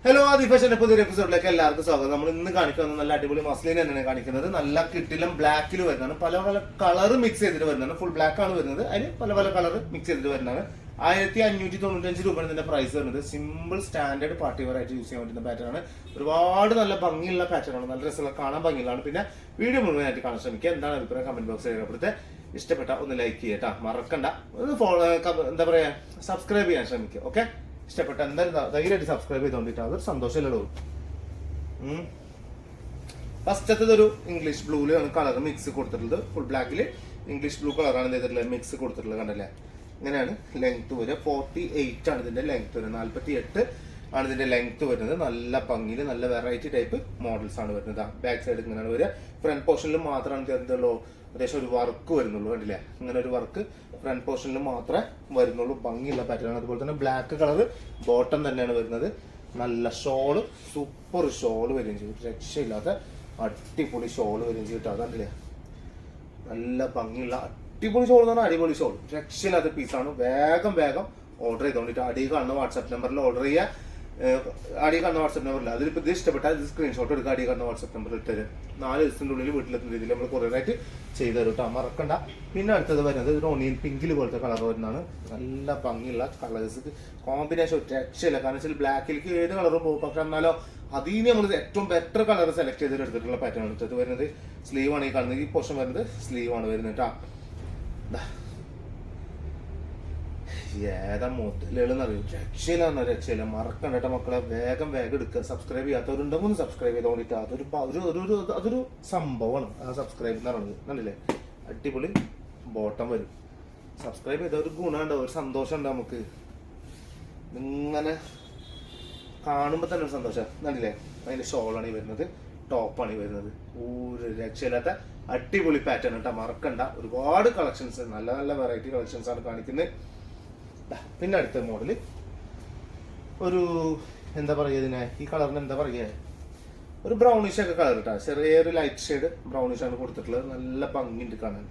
Hello ആദിഫാഷന്റെ പുതിയൊരു എപ്പിസോഡിലേക്ക് എല്ലാവർക്കും സ്വാഗതം. നമ്മൾ ഇന്ന് കാണിക്കുന്നത് നല്ല അടിപൊളി മസ്ലിൻ തന്നെയാണ് കാണിക്കുന്നത്. നല്ല കിട്ടിലും ബ്ലാക്കിൽ വരുന്നതാണ്. പല പല കളർ മിക്സ് ചെയ്തിട്ട് വരുന്നതാണ്. ഫുൾ ബ്ലാക്ക് ആണ് വരുന്നത്. അതിന് പല പല കളർ മിക്സ് ചെയ്തിട്ട് വരുന്നതാണ്. 1595 രൂപയാണ് ഇതിന്റെ പ്രൈസ് വരുന്നത്. സിമ്പിൾ സ്റ്റാൻഡേർഡ് പാർട്ടി വെയർ ആയിട്ട് യൂസ് ചെയ്യാൻ പറ്റുന്ന പാറ്റേൺ ആണ്. ഒരുപാട് നല്ല ഭംഗിയുള്ള പാറ്റേൺ ആണ്. നല്ല രസമുള്ള കാണാൻ ഭംഗിയുള്ളതാണ്. പിന്നെ വീഡിയോ മുഴുവനായിട്ട് കാണാൻ ശ്രമിക്കുക. എന്താണ് അഭിപ്രായം കമന്റ് ബോക്സിൽ രേഖപ്പെടുത്തുക. ഇഷ്ടപ്പെട്ട ഒന്ന് ലൈക്ക് ചെയ്യട്ടാ, മറക്കണ്ട. ഒന്ന് ഫോളോ എന്താ പറയാ സബ്സ്ക്രൈബ് ചെയ്യാൻ ശ്രമിക്കുക. ഓക്കെ, ഇഷ്ടപ്പെട്ട എന്തായാലും ധൈര്യമായിട്ട് സബ്സ്ക്രൈബ് ചെയ്തോണ്ടിട്ട് അതൊരു സന്തോഷമല്ലോ. ഫസ്റ്റത്തത് ഒരു ഇംഗ്ലീഷ് ബ്ലൂയിലാണ് കളർ മിക്സ് കൊടുത്തിട്ടുള്ളത്. ഫുൾ ബ്ലാക്കിൽ ഇംഗ്ലീഷ് ബ്ലൂ കളറാണ് ചെയ്തിട്ടുള്ളത്, മിക്സ് കൊടുത്തിട്ടുള്ളത്. കണ്ടല്ലേ, ഇങ്ങനെയാണ് ലെങ്ത് വരിക. 48 ആണ് ഇതിന്റെ ലെങ്ത് വരുന്നത്. 48 ആണ് ഇതിന്റെ ലെങ്ത് വരുന്നത്. നല്ല ഭംഗിയിൽ നല്ല വെറൈറ്റി ടൈപ്പ് മോഡൽസ് ആണ് വരുന്നത്. ബാക്ക് സൈഡ് ഇങ്ങനെയാണ് വരിക. ഫ്രണ്ട് പോർഷനിൽ മാത്രമാണ് എന്തുള്ളൂ ഏകദേശം ഒരു വർക്ക് വരുന്നുള്ളൂ. കണ്ടില്ലേ, ഇങ്ങനെ ഒരു വർക്ക് ഫ്രണ്ട് പോർഷനിൽ മാത്രമേ വരുന്നുള്ളൂ. ഭംഗിയുള്ള പാറ്റേൺ. അതുപോലെ തന്നെ ബ്ലാക്ക് കളർ ബോട്ടം തന്നെയാണ് വരുന്നത്. നല്ല ഷോള്, സൂപ്പർ ഷോള് വരികയും ചെയ്യും. രക്ഷയില്ലാത്ത അടിപൊളി ഷോള് വരികയും ചെയ്തിട്ട് അതല്ലേ നല്ല ഭംഗിയുള്ള അടിപൊളി ഷോൾ എന്ന് പറഞ്ഞാൽ അടിപൊളി ഷോൾ. രക്ഷയില്ലാത്ത പീസാണ്. വേഗം വേഗം ഓർഡർ ചെയ്തോണ്ടിട്ട് അടി കാണുന്ന വാട്സാപ്പ് നമ്പറിൽ ഓർഡർ ചെയ്യുക. അടി കാണുന്ന വാട്സാപ്പ് നമ്പറില്ല, അതിലിപ്പോൾ ഇത് ഇഷ്ടപ്പെട്ടാൽ ഇത് സ്ക്രീൻഷോട്ട് എടുക്കുക. അടി കാണുന്ന വാട്സാപ്പ് നമ്പറിൽ ഇട്ടത് 4 ദിവസത്തിൻ്റെ ഉള്ളിൽ വീട്ടിലെത്തുന്ന രീതിയിൽ നമ്മൾ കൊറിയറായിട്ട് ചെയ്തു തരും കേട്ടോ, മറക്കണ്ട. പിന്നെ അടുത്തത് വരുന്നത് ഒരു ഒണിയൻ പിങ്കിൽ പോലത്തെ കളർ വരുന്നതാണ്. നല്ല ഭംഗിയുള്ള കളേഴ്സ് കോമ്പിനേഷൻ രക്ഷയില്ല. കാരണം വെച്ചാൽ ബ്ലാക്കിലേക്ക് ഏത് കളറും പോകും. പക്ഷെ എന്നാലോ അതിന് നമ്മൾ ഏറ്റവും ബെറ്റർ കളർ സെലക്ട് ചെയ്തിട്ട് എടുത്തിട്ടുള്ള പാറ്റേൺ ആണ്. ഇത് വരുന്നത് സ്ലീവ് ആണ്. ഈ കാണുന്നത് ഈ പോർഷൻ വരുന്നത് സ്ലീവ് ആണ് വരുന്നത് കേട്ടോ. ഏതാ മോഡലുകളെന്നറിയും. രക്ഷയിലാണെന്നോ രക്ഷയില്ല. മറക്കണ്ട കേട്ടോ മക്കളെ, വേഗം വേഗം എടുക്കുക. സബ്സ്ക്രൈബ് ചെയ്യാത്തവരുണ്ടെങ്കിൽ ഒന്ന് സബ്സ്ക്രൈബ് ചെയ്തോണ്ടിട്ട് അതൊരു സംഭവമാണ് ആ സബ്സ്ക്രൈബ് എന്ന് പറയുന്നത്. കണ്ടില്ലേ, അടിപൊളി ബോട്ടം വരും. സബ്സ്ക്രൈബ് ചെയ്ത ഒരു ഗുണം ഉണ്ടാവും, ഒരു സന്തോഷം ഉണ്ടാവും നമുക്ക്. ഇങ്ങനെ കാണുമ്പോൾ തന്നെ ഒരു സന്തോഷം. കണ്ടില്ലേ, അതിന്റെ ഷോളാണ് ഈ വരുന്നത്, ടോപ്പാണ് ഈ വരുന്നത്. ഒരു രക്ഷയില്ലാത്ത അടിപൊളി പാറ്റേൺ കേട്ടോ, മറക്കണ്ട. ഒരുപാട് കളക്ഷൻസ്, നല്ല നല്ല വെറൈറ്റി കളക്ഷൻസ് ആണ് കാണിക്കുന്നത്. പിന്നെ അടുത്ത മോഡല് ഒരു എന്താ പറയുക, ഇതിനെ ഈ കളറിന് എന്താ പറയുക, ഒരു ബ്രൗണിഷ് ഒക്കെ കളർ കേട്ടോ. ചെറിയൊരു ലൈറ്റ് ഷെയ്ഡ് ബ്രൗണിഷ് ആണ് കൊടുത്തിട്ടുള്ളത്. നല്ല ഭംഗിയുണ്ട് കാണാൻ.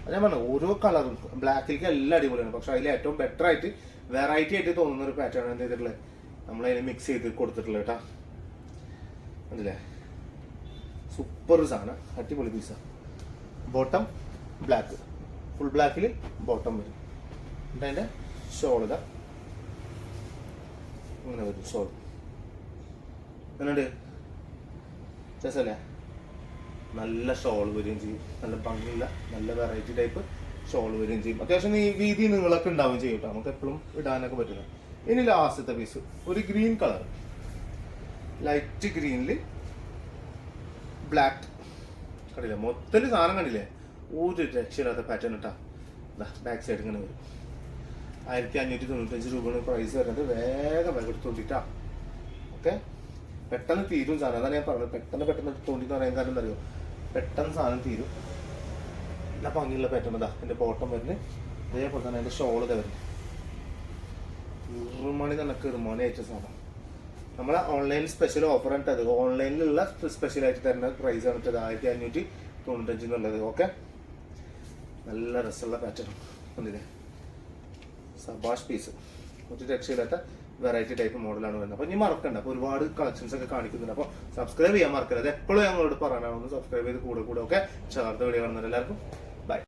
അത് ഞാൻ പറഞ്ഞു, ഓരോ കളറും ബ്ലാക്കിലേക്ക് എല്ലാം അടിപൊളിയാണ്. പക്ഷെ അതിൽ ഏറ്റവും ബെറ്റർ ആയിട്ട് വെറൈറ്റി ആയിട്ട് തോന്നുന്ന ഒരു പാറ്റേൺ എന്ത് ചെയ്തിട്ടുള്ളത് നമ്മളതിനെ മിക്സ് ചെയ്ത് കൊടുത്തിട്ടുള്ളത് കേട്ടോ. അല്ലേ, സൂപ്പർ സാധനം, അടിപൊളി പീസ. ബോട്ടം ബ്ലാക്ക്, ഫുൾ ബ്ലാക്കിൽ ബോട്ടം വരും. അതിന്റെ ഷോൾ ഇതാ ഇങ്ങനെ വരും. ഷോൾ എന്നുണ്ട് രസല്ലേ, നല്ല ഷോൾ വരികയും ചെയ്യും. നല്ല ഭംഗിയുള്ള നല്ല വെറൈറ്റി ടൈപ്പ് ഷോൾ വരികയും ചെയ്യും. അത്യാവശ്യം ഈ വീതി നിങ്ങളൊക്കെ ഉണ്ടാവുകയും ചെയ്യും കേട്ടോ, നമുക്ക് എപ്പോഴും ഇടാനൊക്കെ പറ്റുന്നത്. ഇനി ലാസ്റ്റത്തെ പീസ് ഒരു ഗ്രീൻ കളർ, ലൈറ്റ് ഗ്രീനിൽ ബ്ലാക്ക്. കണ്ടില്ലേ, മൊത്തത്തിൽ സാധനം കണ്ടില്ലേ, ഒരു രക്ഷയില്ലാത്ത പാറ്റേൺ ഇട്ടാ. ബാക്ക് സൈഡ് ഇങ്ങനെ വരും. 1595 രൂപയാണ് പ്രൈസ് വരുന്നത്. വേഗം വേഗം എടുത്തോണ്ടിട്ടാ. ഓക്കെ, പെട്ടെന്ന് തീരും സാധനം. അതാണ് ഞാൻ പറഞ്ഞത്, പെട്ടെന്ന് എടുത്തോണ്ടിന്ന് പറയാൻ കാരണം എന്താ അറിയോ, പെട്ടെന്ന് സാധനം തീരും. നല്ല ഭംഗിയുള്ള പാറ്റേൺ ഇതാ. എൻ്റെ ബോട്ടം വരുന്നത് അതേപോലെ തന്നെ എൻ്റെ ഷോൾ ഇതാ വരുന്നത്. ഇറുമണി തന്നെ ഇറുമണി അയച്ച സാധനം. നമ്മളെ ഓൺലൈൻ സ്പെഷ്യൽ ഓഫർ ആണ് അത്. ഓൺലൈനിലുള്ള സ്പെഷ്യൽ ആയിട്ട് തരുന്ന പ്രൈസ് ആണ് 1595 എന്നുള്ളത്. ഓക്കെ, നല്ല രസമുള്ള പാറ്റേൺ ഒന്നില്ലേ, സബാഷ് പീസ്. ഒരു രക്ഷയില്ലാത്ത വെറൈറ്റി ടൈപ്പ് മോഡലാണ് വരുന്നത്. അപ്പൊ ഇനി മറക്കണ്ട, അപ്പൊ ഒരുപാട് കളക്ഷൻസ് ഒക്കെ കാണിക്കുന്നുണ്ട്. അപ്പൊ സബ്സ്ക്രൈബ് ചെയ്യാൻ മറക്കരുത്. എപ്പോഴും ഞങ്ങളോട് പറയാനാണ്, ഒന്ന് സബ്സ്ക്രൈബ് ചെയ്ത് കൂടെ. ഓക്കെ, ചേർത്ത് വീഡിയോ കാണുന്നത് എല്ലാവർക്കും